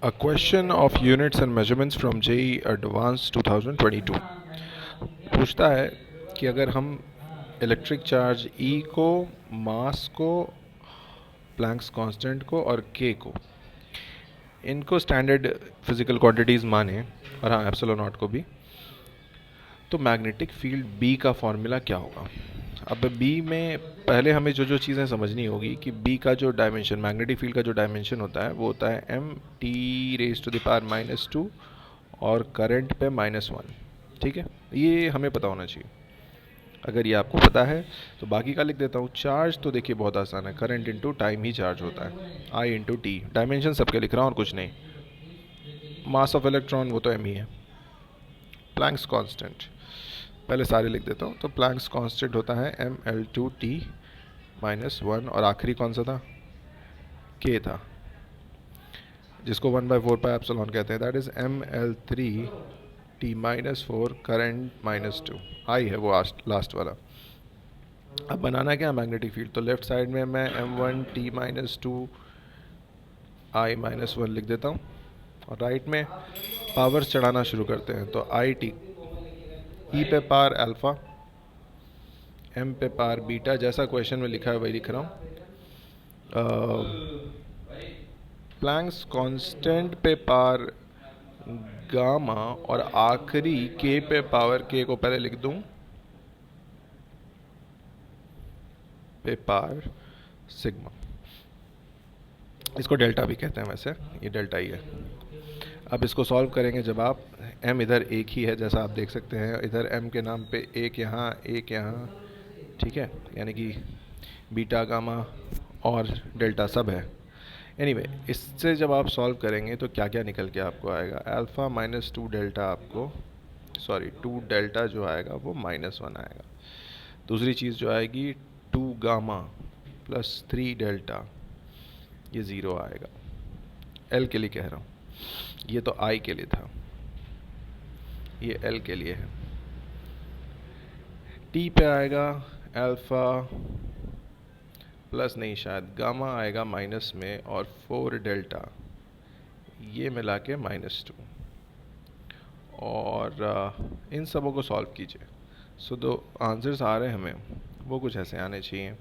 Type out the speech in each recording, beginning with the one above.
A question of units and measurements from JEE Advanced 2022 पूछता है कि अगर हम इलेक्ट्रिक चार्ज E को, मास को, प्लैंक्स कांस्टेंट को और K को, इनको स्टैंडर्ड फिजिकल क्वांटिटीज़ माने, और हाँ एप्सिलॉन नॉट को भी, तो मैग्नेटिक फील्ड B का फॉर्मूला क्या होगा। अब B में पहले हमें जो जो चीज़ें समझनी होगी कि B का जो डायमेंशन, मैग्नेटिक फील्ड का जो डायमेंशन होता है वो होता है m(t⁻⁻²) और करंट पे -1। ठीक है, ये हमें पता होना चाहिए। अगर ये आपको पता है तो बाकी का लिख देता हूँ। चार्ज तो देखिए बहुत आसान है, करंट इंटू टाइम ही चार्ज होता है, I इंटू टी। डायमेंशन सबके लिख रहा हूँ और कुछ नहीं। मास ऑफ इलेक्ट्रॉन वो तो m ही है। प्लैंक्स कांस्टेंट पहले सारे लिख देता हूँ। तो प्लैंक्स कांस्टेंट होता है mL2T-1, और आखिरी कौन सा था, K था, जिसको 1/4πε कहते हैं। That is mL3T-4 current -2। I है वो लास्ट वाला। अब बनाना क्या मैग्नेटिक फील्ड, तो लेफ्ट साइड में मैं m1T-2I-1 लिख देता हूँ, और राइट में पावर्स चढ़ाना शुरू करते हैं। तो IT E पे पावर अल्फ़ा, M पे पावर बीटा, जैसा क्वेश्चन में लिखा है वही लिख रहा हूँ। प्लैंक्स कांस्टेंट पे पावर गामा, और आखिरी K पे पावर, K को पहले लिख दूं, पे पावर सिग्मा। इसको डेल्टा भी कहते हैं, वैसे ये डेल्टा ही है। अब इसको सॉल्व करेंगे जब आप, m इधर एक ही है जैसा आप देख सकते हैं, इधर m के नाम पे एक यहाँ, एक यहाँ, ठीक है, यानी कि बीटा, गामा और डेल्टा सब है। एनीवे, इससे जब आप सॉल्व करेंगे तो क्या क्या निकल के आपको आएगा, अल्फ़ा -2 डेल्टा आपको, सॉरी 2 डेल्टा जो आएगा वो -1 आएगा। दूसरी चीज़ जो आएगी 2 गामा प्लस 3 डेल्टा, ये 0 आएगा। L के लिए कह रहा हूँ, ये तो I के लिए था, ये L के लिए है। T पे आएगा अल्फ़ा प्लस नहीं, शायद गामा आएगा माइनस में, और 4 डेल्टा, ये मिला के -2। और इन सबों को सॉल्व कीजिए। सो दो आंसर्स आ रहे हैं हमें, वो कुछ ऐसे आने चाहिए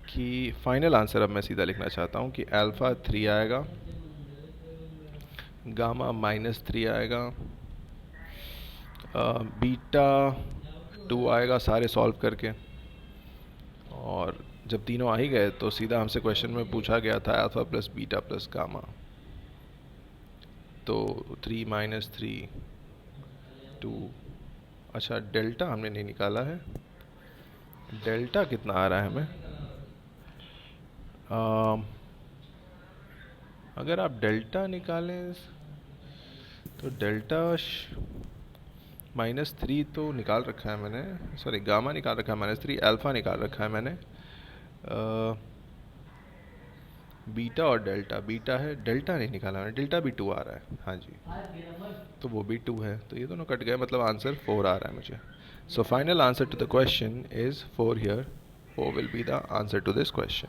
कि फाइनल आंसर अब मैं सीधा लिखना चाहता हूँ कि अल्फ़ा 3 आएगा, गामा -3 आएगा, बीटा 2 आएगा सारे सॉल्व करके। और जब तीनों आ ही गए तो सीधा हमसे क्वेश्चन में पूछा गया था alpha plus beta plus gamma, तो 3 - 3 2। अच्छा, डेल्टा हमने नहीं निकाला है, डेल्टा कितना आ रहा है हमें। अगर आप डेल्टा निकालें तो डेल्टा -3 तो निकाल रखा है मैंने, सॉरी गामा निकाल रखा है -3, अल्फ़ा निकाल रखा है मैंने, बीटा और डेल्टा, बीटा है, डेल्टा नहीं निकाला मैंने, डेल्टा भी 2 आ रहा है, हाँ जी, तो वो भी 2 है, तो ये दोनों कट गए, मतलब आंसर 4 आ रहा है मुझे। So final answer to the question is 4 here, 4 will be the answer to this question.